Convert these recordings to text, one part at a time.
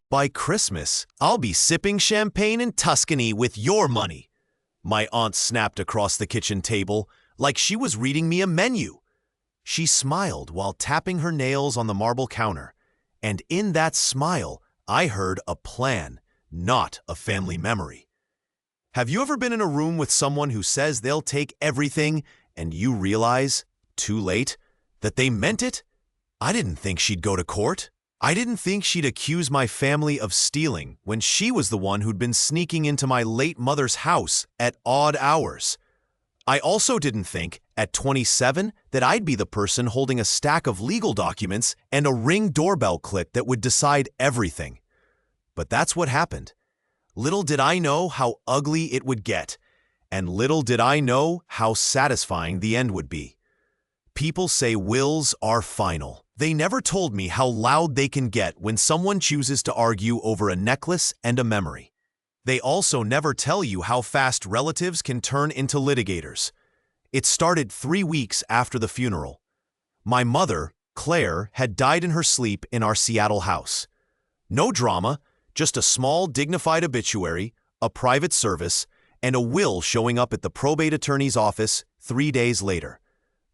By Christmas, I'll be sipping champagne in Tuscany with your money. My aunt snapped across the kitchen table like she was reading me a menu. She smiled while tapping her nails on the marble counter, and in that smile, I heard a plan, not a family memory. Have you ever been in a room with someone who says they'll take everything and you realize, too late, that they meant it? I didn't think she'd go to court. I didn't think she'd accuse my family of stealing when she was the one who'd been sneaking into my late mother's house at odd hours. I also didn't think, at 27, that I'd be the person holding a stack of legal documents and a Ring doorbell click that would decide everything. But that's what happened. Little did I know how ugly it would get, and little did I know how satisfying the end would be. People say wills are final. They never told me how loud they can get when someone chooses to argue over a necklace and a memory. They also never tell you how fast relatives can turn into litigators. It started 3 weeks after the funeral. My mother, Claire, had died in her sleep in our Seattle house. No drama, just a small, dignified obituary, a private service, and a will showing up at the probate attorney's office 3 days later.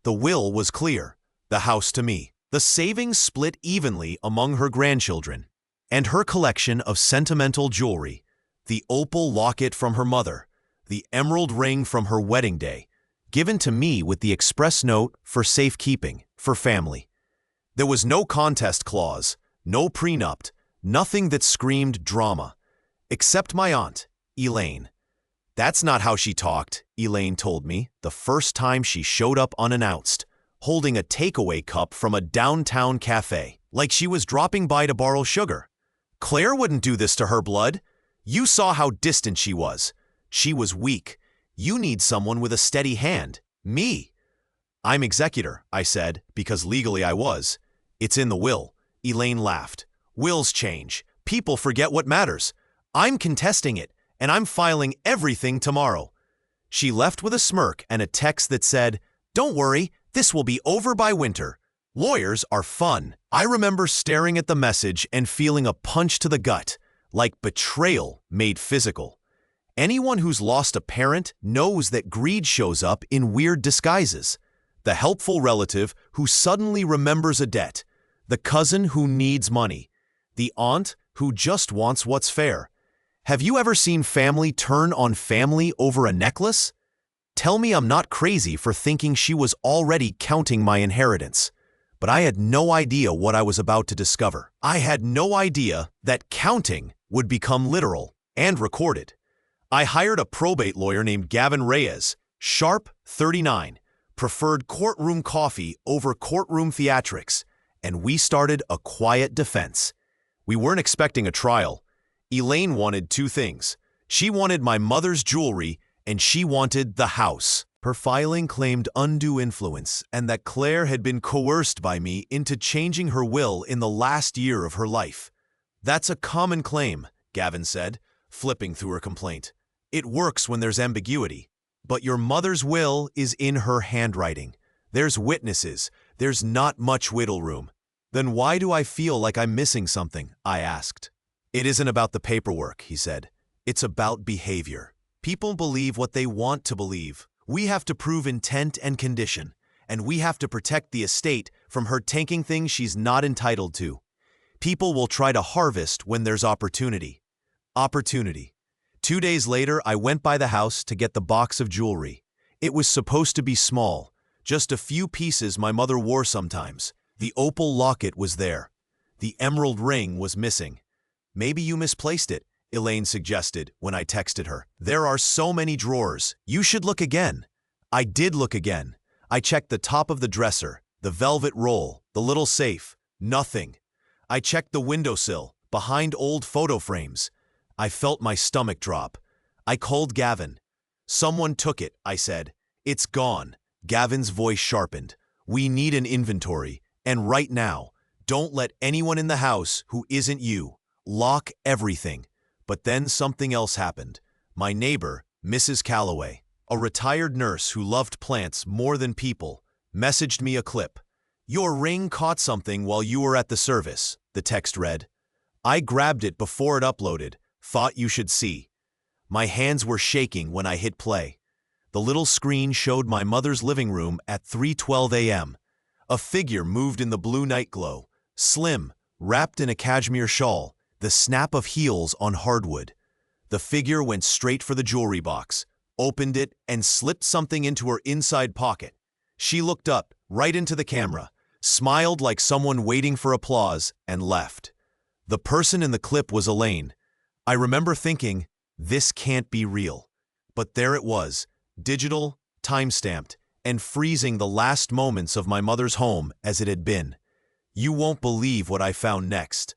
The will was clear, the house to me. The savings split evenly among her grandchildren, and her collection of sentimental jewelry, the opal locket from her mother, the emerald ring from her wedding day, given to me with the express note for safekeeping, for family. There was no contest clause, no prenup, nothing that screamed drama, except my aunt, Elaine. That's not how she talked, Elaine told me, the first time she showed up unannounced, holding a takeaway cup from a downtown cafe, like she was dropping by to borrow sugar. Claire wouldn't do this to her blood. You saw how distant she was. She was weak. You need someone with a steady hand. Me. I'm executor, I said, because legally I was. It's in the will. Elaine laughed. Wills change. People forget what matters. I'm contesting it, and I'm filing everything tomorrow. She left with a smirk and a text that said, "Don't worry, this will be over by winter. Lawyers are fun." I remember staring at the message and feeling a punch to the gut, like betrayal made physical. Anyone who's lost a parent knows that greed shows up in weird disguises. The helpful relative who suddenly remembers a debt, the cousin who needs money, the aunt who just wants what's fair. Have you ever seen family turn on family over a necklace? Tell me I'm not crazy for thinking she was already counting my inheritance. But I had no idea what I was about to discover. I had no idea that counting would become literal and recorded. I hired a probate lawyer named Gavin Reyes, sharp, 39, preferred courtroom coffee over courtroom theatrics, and we started a quiet defense. We weren't expecting a trial. Elaine wanted 2 things. She wanted my mother's jewelry, and she wanted the house. Her filing claimed undue influence and that Claire had been coerced by me into changing her will in the last year of her life. That's a common claim, Gavin said, flipping through her complaint. It works when there's ambiguity. But your mother's will is in her handwriting. There's witnesses. There's not much wiggle room. Then why do I feel like I'm missing something? I asked. It isn't about the paperwork, he said. It's about behavior. People believe what they want to believe. We have to prove intent and condition, and we have to protect the estate from her taking things she's not entitled to. People will try to harvest when there's opportunity. Opportunity. 2 days later, I went by the house to get the box of jewelry. It was supposed to be small, just a few pieces my mother wore sometimes. The opal locket was there. The emerald ring was missing. Maybe you misplaced it, Elaine suggested when I texted her. There are so many drawers. You should look again. I did look again. I checked the top of the dresser, the velvet roll, the little safe. Nothing. I checked the windowsill, behind old photo frames. I felt my stomach drop. I called Gavin. Someone took it, I said. It's gone. Gavin's voice sharpened. We need an inventory, and right now. Don't let anyone in the house who isn't you. Lock everything. But then something else happened. My neighbor, Mrs. Calloway, a retired nurse who loved plants more than people, messaged me a clip. Your ring caught something while you were at the service, the text read. I grabbed it before it uploaded, thought you should see. My hands were shaking when I hit play. The little screen showed my mother's living room at 3:12 a.m. A figure moved in the blue night glow, slim, wrapped in a cashmere shawl, the snap of heels on hardwood. The figure went straight for the jewelry box, opened it, and slipped something into her inside pocket. She looked up, right into the camera, smiled like someone waiting for applause, and left. The person in the clip was Elaine. I remember thinking, this can't be real. But there it was, digital, time-stamped, and freezing the last moments of my mother's home as it had been. You won't believe what I found next.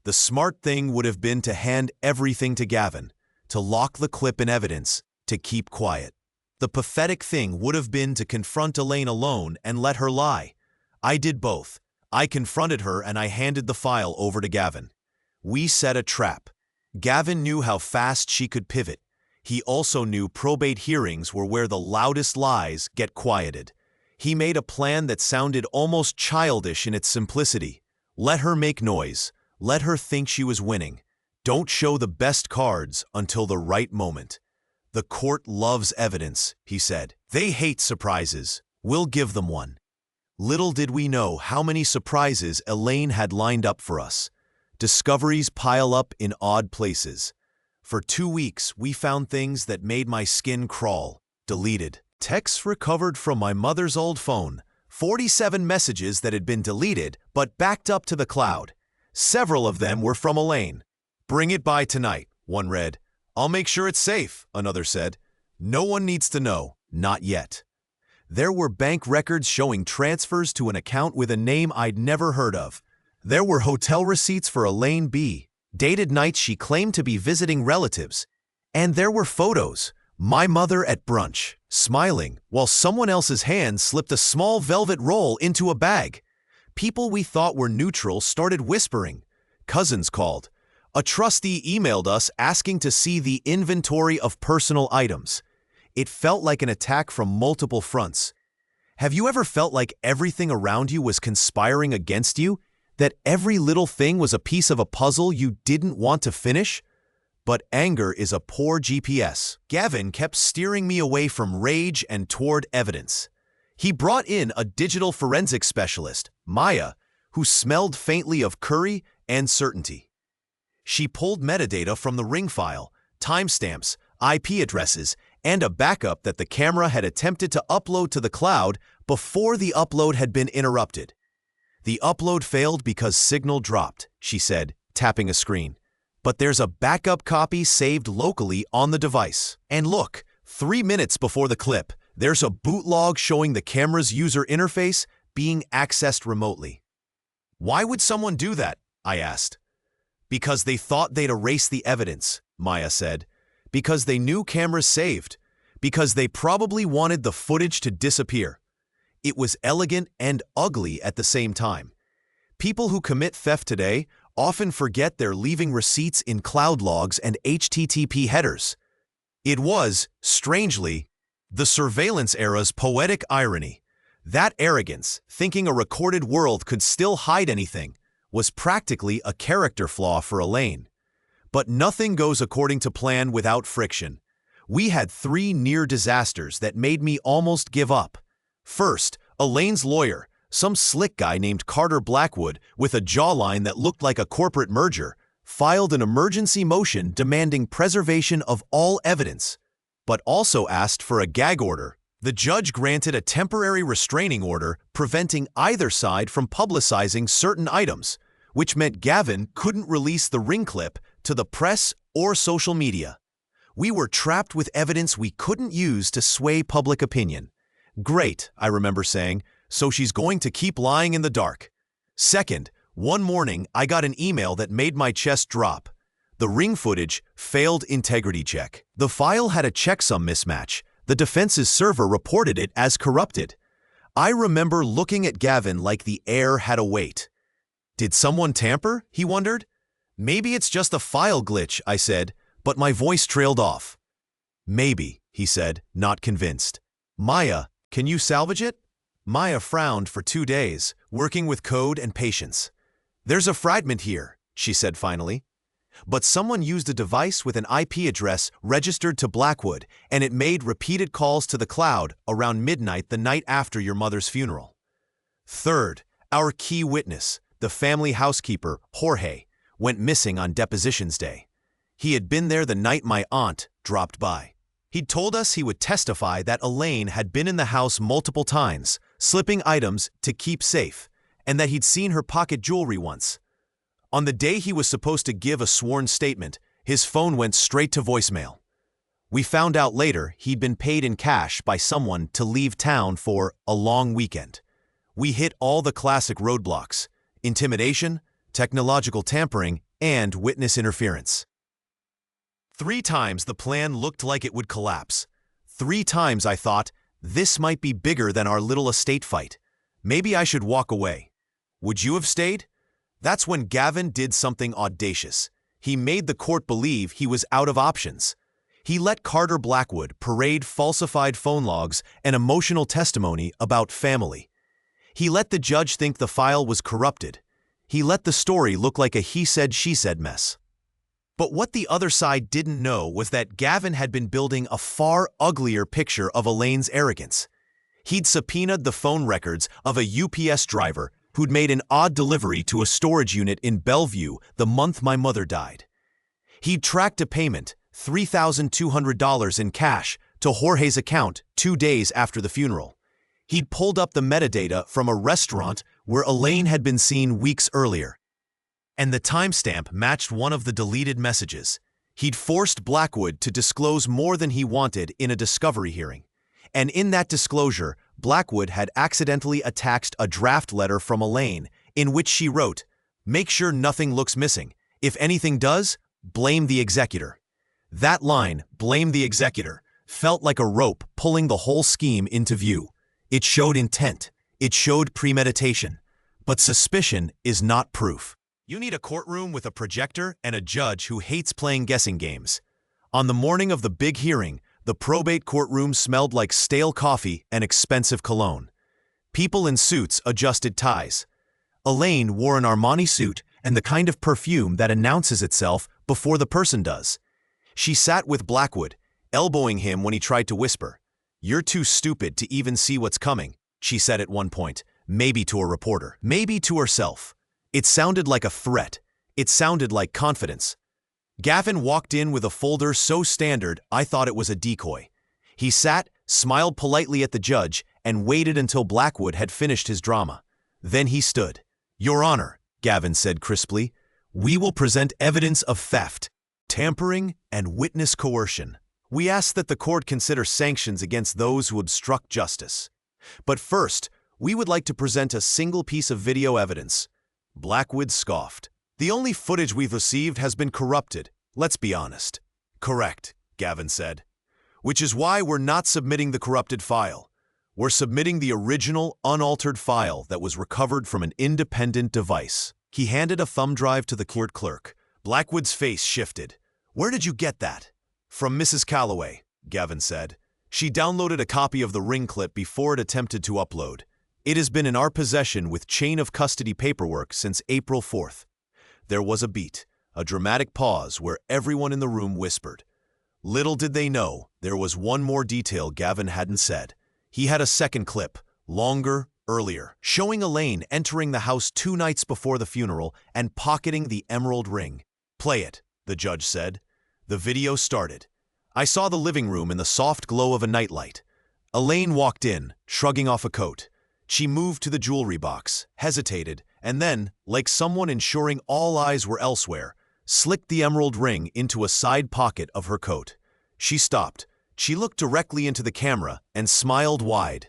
The smart thing would have been to hand everything to Gavin, to lock the clip in evidence, to keep quiet. The pathetic thing would have been to confront Elaine alone and let her lie. I did both. I confronted her and I handed the file over to Gavin. We set a trap. Gavin knew how fast she could pivot. He also knew probate hearings were where the loudest lies get quieted. He made a plan that sounded almost childish in its simplicity. Let her make noise. Let her think she was winning. Don't show the best cards until the right moment. The court loves evidence, he said. They hate surprises. We'll give them one. Little did we know how many surprises Elaine had lined up for us. Discoveries pile up in odd places. For 2 weeks, we found things that made my skin crawl. Deleted. Texts recovered from my mother's old phone. 47 messages that had been deleted but backed up to the cloud. Several of them were from Elaine. Bring it by tonight, one read. I'll make sure it's safe, another said. No one needs to know, not yet. There were bank records showing transfers to an account with a name I'd never heard of. There were hotel receipts for Elaine B., dated nights she claimed to be visiting relatives. And there were photos. My mother at brunch, smiling, while someone else's hand slipped a small velvet roll into a bag. People we thought were neutral started whispering. Cousins called. A trustee emailed us asking to see the inventory of personal items. It felt like an attack from multiple fronts. Have you ever felt like everything around you was conspiring against you? That every little thing was a piece of a puzzle you didn't want to finish? But anger is a poor GPS. Gavin kept steering me away from rage and toward evidence. He brought in a digital forensics specialist, Maya, who smelled faintly of curry and certainty. She pulled metadata from the ring file, timestamps, IP addresses, and a backup that the camera had attempted to upload to the cloud before the upload had been interrupted. The upload failed because signal dropped, she said, tapping a screen. But there's a backup copy saved locally on the device. And look, 3 minutes before the clip, there's a boot log showing the camera's user interface being accessed remotely. Why would someone do that? I asked. Because they thought they'd erase the evidence, Maya said. Because they knew cameras saved. Because they probably wanted the footage to disappear. It was elegant and ugly at the same time. People who commit theft today often forget they're leaving receipts in cloud logs and HTTP headers. It was, strangely, the surveillance era's poetic irony. That arrogance, thinking a recorded world could still hide anything, was practically a character flaw for Elaine. But nothing goes according to plan without friction. We had 3 near disasters that made me almost give up. First, Elaine's lawyer, some slick guy named Carter Blackwood with a jawline that looked like a corporate merger, filed an emergency motion demanding preservation of all evidence, but also asked for a gag order. The judge granted a temporary restraining order preventing either side from publicizing certain items, which meant Gavin couldn't release the ring clip to the press or social media. We were trapped with evidence we couldn't use to sway public opinion. Great, I remember saying, so she's going to keep lying in the dark. Second, one morning I got an email that made my chest drop. The ring footage failed integrity check. The file had a checksum mismatch. The defense's server reported it as corrupted. I remember looking at Gavin like the air had a weight. Did someone tamper? He wondered. Maybe it's just a file glitch, I said, but my voice trailed off. Maybe, he said, not convinced. Maya, can you salvage it? Maya frowned for 2 days, working with code and patience. There's a fragment here. she said finally. But someone used a device with an IP address registered to Blackwood, and it made repeated calls to the cloud around midnight the night after your mother's funeral. Third, our key witness, the family housekeeper, Jorge, went missing on depositions day. He had been there the night my aunt dropped by. He'd told us he would testify that Elaine had been in the house multiple times, slipping items to keep safe, and that he'd seen her pocket jewelry once. On the day he was supposed to give a sworn statement, his phone went straight to voicemail. We found out later he'd been paid in cash by someone to leave town for a long weekend. We hit all the classic roadblocks: intimidation, technological tampering, and witness interference. 3 times the plan looked like it would collapse. 3 times I thought, this might be bigger than our little estate fight. Maybe I should walk away. Would you have stayed? That's when Gavin did something audacious. He made the court believe he was out of options. He let Carter Blackwood parade falsified phone logs and emotional testimony about family. He let the judge think the file was corrupted. He let the story look like a he-said-she-said mess. But what the other side didn't know was that Gavin had been building a far uglier picture of Elaine's arrogance. He'd subpoenaed the phone records of a UPS driver who'd made an odd delivery to a storage unit in Bellevue the month my mother died. He'd tracked a payment, $3,200 in cash, to Jorge's account 2 days after the funeral. He'd pulled up the metadata from a restaurant where Elaine had been seen weeks earlier. And the timestamp matched one of the deleted messages. He'd forced Blackwood to disclose more than he wanted in a discovery hearing. And in that disclosure, Blackwood had accidentally attached a draft letter from Elaine in which she wrote, "Make sure nothing looks missing. If anything does, blame the executor." That line, "blame the executor," felt like a rope pulling the whole scheme into view. It showed intent. It showed premeditation. But suspicion is not proof. You need a courtroom with a projector and a judge who hates playing guessing games. On the morning of the big hearing, the probate courtroom smelled like stale coffee and expensive cologne. People in suits adjusted ties. Elaine wore an Armani suit and the kind of perfume that announces itself before the person does. She sat with Blackwood, elbowing him when he tried to whisper. "You're too stupid to even see what's coming," she said at one point, maybe to a reporter, maybe to herself. It sounded like a threat. It sounded like confidence. Gavin walked in with a folder so standard I thought it was a decoy. He sat, smiled politely at the judge, and waited until Blackwood had finished his drama. Then he stood. "Your Honor," Gavin said crisply, "we will present evidence of theft, tampering, and witness coercion. We ask that the court consider sanctions against those who obstruct justice. But first, we would like to present a single piece of video evidence." Blackwood scoffed. "The only footage we've received has been corrupted. Let's be honest." "Correct," Gavin said. "Which is why we're not submitting the corrupted file. We're submitting the original, unaltered file that was recovered from an independent device." He handed a thumb drive to the court clerk. Blackwood's face shifted. "Where did you get that?" "From Mrs. Calloway," Gavin said. "She downloaded a copy of the ring clip before it attempted to upload. It has been in our possession with chain of custody paperwork since April 4th. There was a beat, a dramatic pause where everyone in the room whispered. Little did they know, there was one more detail Gavin hadn't said. He had a second clip, longer, earlier, showing Elaine entering the house 2 nights before the funeral and pocketing the emerald ring. "Play it," the judge said. The video started. I saw the living room in the soft glow of a nightlight. Elaine walked in, shrugging off a coat. She moved to the jewelry box, hesitated, and then, like someone ensuring all eyes were elsewhere, slicked the emerald ring into a side pocket of her coat. She stopped. She looked directly into the camera and smiled wide.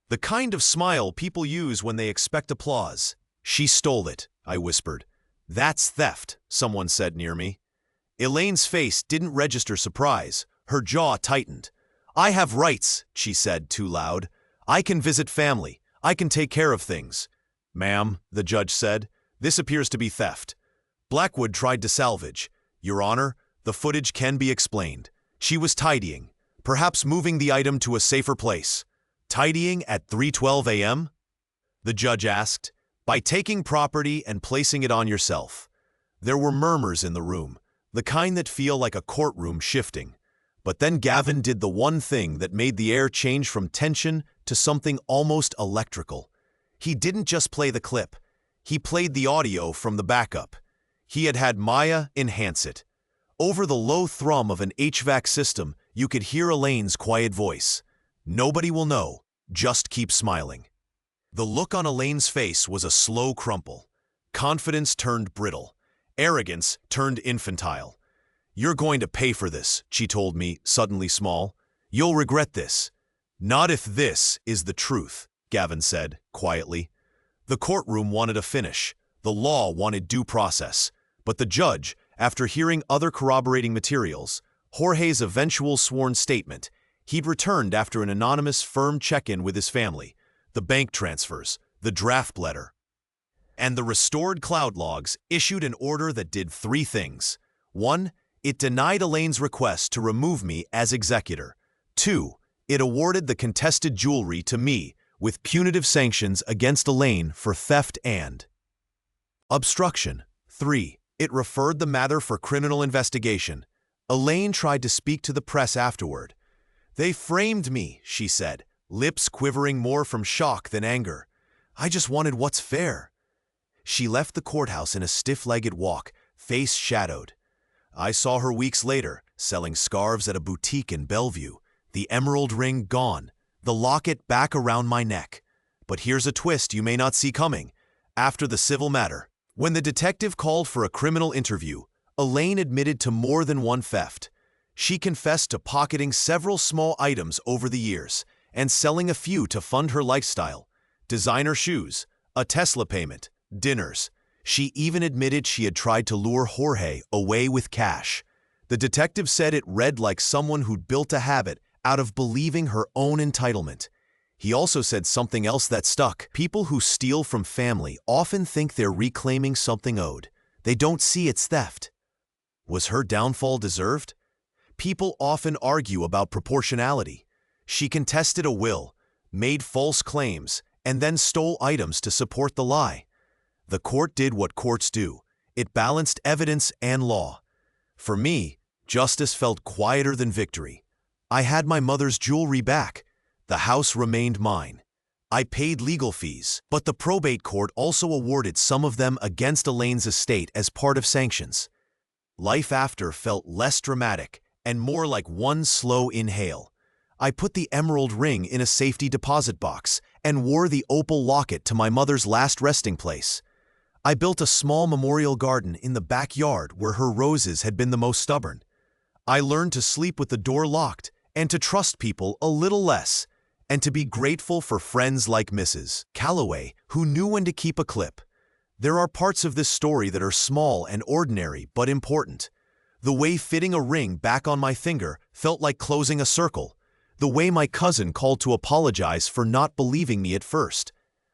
The kind of smile people use when they expect applause. "She stole it," I whispered. "That's theft," someone said near me. Elaine's face didn't register surprise. Her jaw tightened. "I have rights," she said too loud. "I can visit family. I can take care of things." "Ma'am," the judge said, "this appears to be theft." Blackwood tried to salvage. "Your Honor, the footage can be explained. She was tidying, perhaps moving the item to a safer place." "Tidying at 3:12 a.m.? The judge asked. "By taking property and placing it on yourself. There were murmurs in the room, the kind that feel like a courtroom shifting. But then Gavin did the one thing that made the air change from tension to something almost electrical. He didn't just play the clip. He played the audio from the backup. He had Maya enhance it. Over the low thrum of an HVAC system, you could hear Elaine's quiet voice. "Nobody will know. Just keep smiling." The look on Elaine's face was a slow crumple. Confidence turned brittle. Arrogance turned infantile. "You're going to pay for this," she told me, suddenly small. "You'll regret this." "Not if this is the truth," Gavin said, quietly. The courtroom wanted a finish. The law wanted due process. But the judge, after hearing other corroborating materials, Jorge's eventual sworn statement, he'd returned after an anonymous firm check-in with his family, the bank transfers, the draft letter, and the restored cloud logs, issued an order that did three things. 1. It denied Elaine's request to remove me as executor. 2. It awarded the contested jewelry to me, with punitive sanctions against Elaine for theft and obstruction. 3. It referred the matter for criminal investigation. Elaine tried to speak to the press afterward. "They framed me," she said, lips quivering more from shock than anger. "I just wanted what's fair." She left the courthouse in a stiff-legged walk, face shadowed. I saw her weeks later, selling scarves at a boutique in Bellevue, the emerald ring gone, the locket back around my neck. But here's a twist you may not see coming. After the civil matter, when the detective called for a criminal interview, Elaine admitted to more than one theft. She confessed to pocketing several small items over the years and selling a few to fund her lifestyle. Designer shoes, a Tesla payment, dinners. She even admitted she had tried to lure Jorge away with cash. The detective said it read like someone who'd built a habit out of believing her own entitlement. He also said something else that stuck. People who steal from family often think they're reclaiming something owed. They don't see it's theft. Was her downfall deserved? People often argue about proportionality. She contested a will, made false claims, and then stole items to support the lie. The court did what courts do. It balanced evidence and law. For me, justice felt quieter than victory. I had my mother's jewelry back. The house remained mine. I paid legal fees, but the probate court also awarded some of them against Elaine's estate as part of sanctions. Life after felt less dramatic and more like one slow inhale. I put the emerald ring in a safety deposit box and wore the opal locket to my mother's last resting place. I built a small memorial garden in the backyard where her roses had been the most stubborn. I learned to sleep with the door locked and to trust people a little less, and to be grateful for friends like Mrs. Calloway, who knew when to keep a clip. There are parts of this story that are small and ordinary but important. The way fitting a ring back on my finger felt like closing a circle. The way my cousin called to apologize for not believing me at first.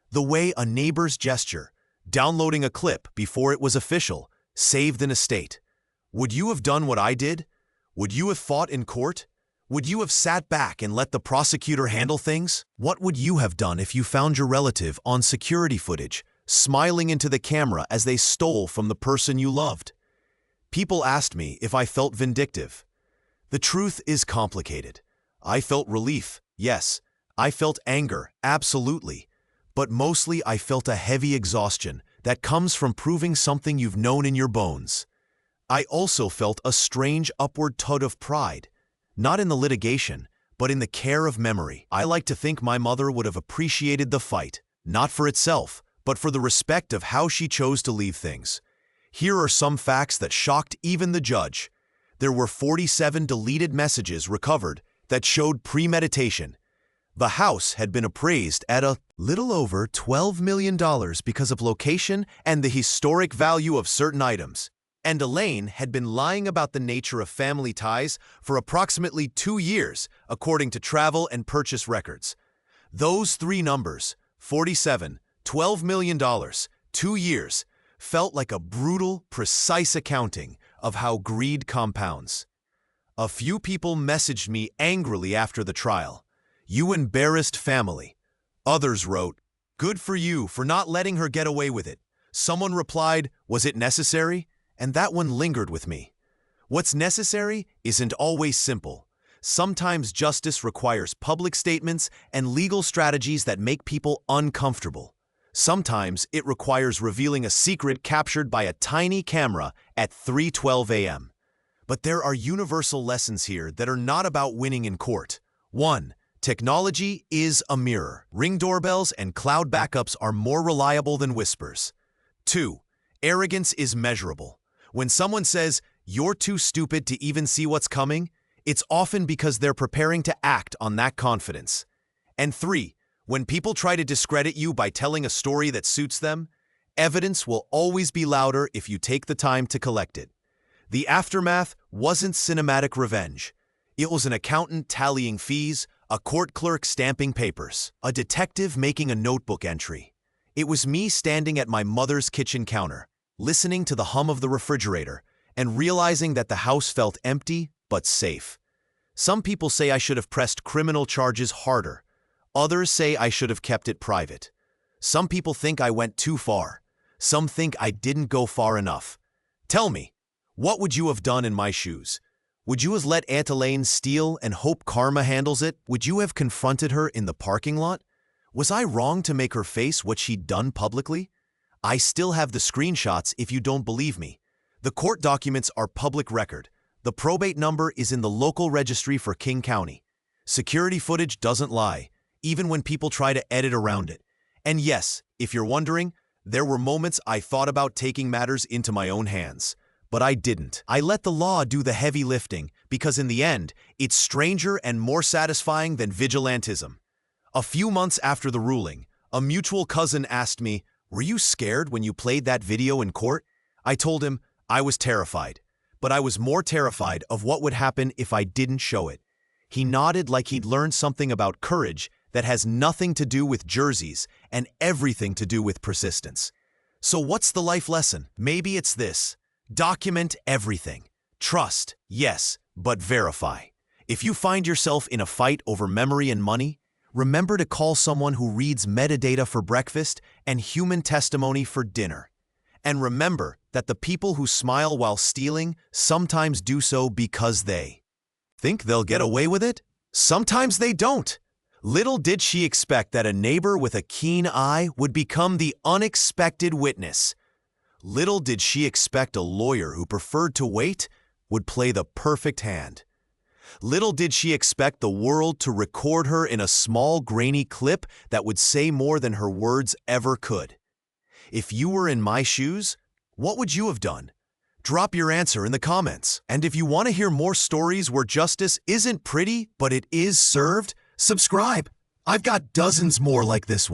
The way a neighbor's gesture, downloading a clip before it was official, saved an estate. Would you have done what I did? Would you have fought in court? Would you have sat back and let the prosecutor handle things? What would you have done if you found your relative on security footage, smiling into the camera as they stole from the person you loved? People asked me if I felt vindictive. The truth is complicated. I felt relief, yes. I felt anger, absolutely. But mostly I felt a heavy exhaustion that comes from proving something you've known in your bones. I also felt a strange upward tug of pride. Not in the litigation, but in the care of memory. I like to think my mother would have appreciated the fight, not for itself, but for the respect of how she chose to leave things. Here are some facts that shocked even the judge. There were 47 deleted messages recovered that showed premeditation. The house had been appraised at a little over $12 million because of location and the historic value of certain items. And Elaine had been lying about the nature of family ties for approximately 2 years, according to travel and purchase records. Those three numbers, 47, $12 million, 2 years, felt like a brutal, precise accounting of how greed compounds. A few people messaged me angrily after the trial. "You embarrassed family." Others wrote, "Good for you for not letting her get away with it." Someone replied, "Was it necessary?" and that one lingered with me. What's necessary isn't always simple. Sometimes justice requires public statements and legal strategies that make people uncomfortable. Sometimes it requires revealing a secret captured by a tiny camera at 3:12 a.m. But there are universal lessons here that are not about winning in court. 1. Technology is a mirror. Ring doorbells and cloud backups are more reliable than whispers. 2. Arrogance is measurable. When someone says, "You're too stupid to even see what's coming," it's often because they're preparing to act on that confidence. And 3. When people try to discredit you by telling a story that suits them, evidence will always be louder if you take the time to collect it. The aftermath wasn't cinematic revenge. It was an accountant tallying fees, a court clerk stamping papers, a detective making a notebook entry. It was me standing at my mother's kitchen counter, listening to the hum of the refrigerator, and realizing that the house felt empty but safe. Some people say I should have pressed criminal charges harder. Others say I should have kept it private. Some people think I went too far. Some think I didn't go far enough. Tell me, what would you have done in my shoes? Would you have let Aunt Elaine steal and hope karma handles it? Would you have confronted her in the parking lot? Was I wrong to make her face what she'd done publicly? I still have the screenshots if you don't believe me. The court documents are public record. The probate number is in the local registry for King County. Security footage doesn't lie, even when people try to edit around it. And yes, if you're wondering, there were moments I thought about taking matters into my own hands. But I didn't. I let the law do the heavy lifting because in the end, it's stranger and more satisfying than vigilantism. A few months after the ruling, a mutual cousin asked me, "Were you scared when you played that video in court?" I told him I was terrified, but I was more terrified of what would happen if I didn't show it. He nodded like he'd learned something about courage that has nothing to do with jerseys and everything to do with persistence. So what's the life lesson? Maybe it's this. Document everything. Trust, yes, but verify. If you find yourself in a fight over memory and money, remember to call someone who reads metadata for breakfast and human testimony for dinner. And remember that the people who smile while stealing sometimes do so because they think they'll get away with it. Sometimes they don't. Little did she expect that a neighbor with a keen eye would become the unexpected witness. Little did she expect a lawyer who preferred to wait would play the perfect hand. Little did she expect the world to record her in a small, grainy clip that would say more than her words ever could. If you were in my shoes, what would you have done? Drop your answer in the comments. And if you want to hear more stories where justice isn't pretty, but it is served, subscribe. I've got dozens more like this one.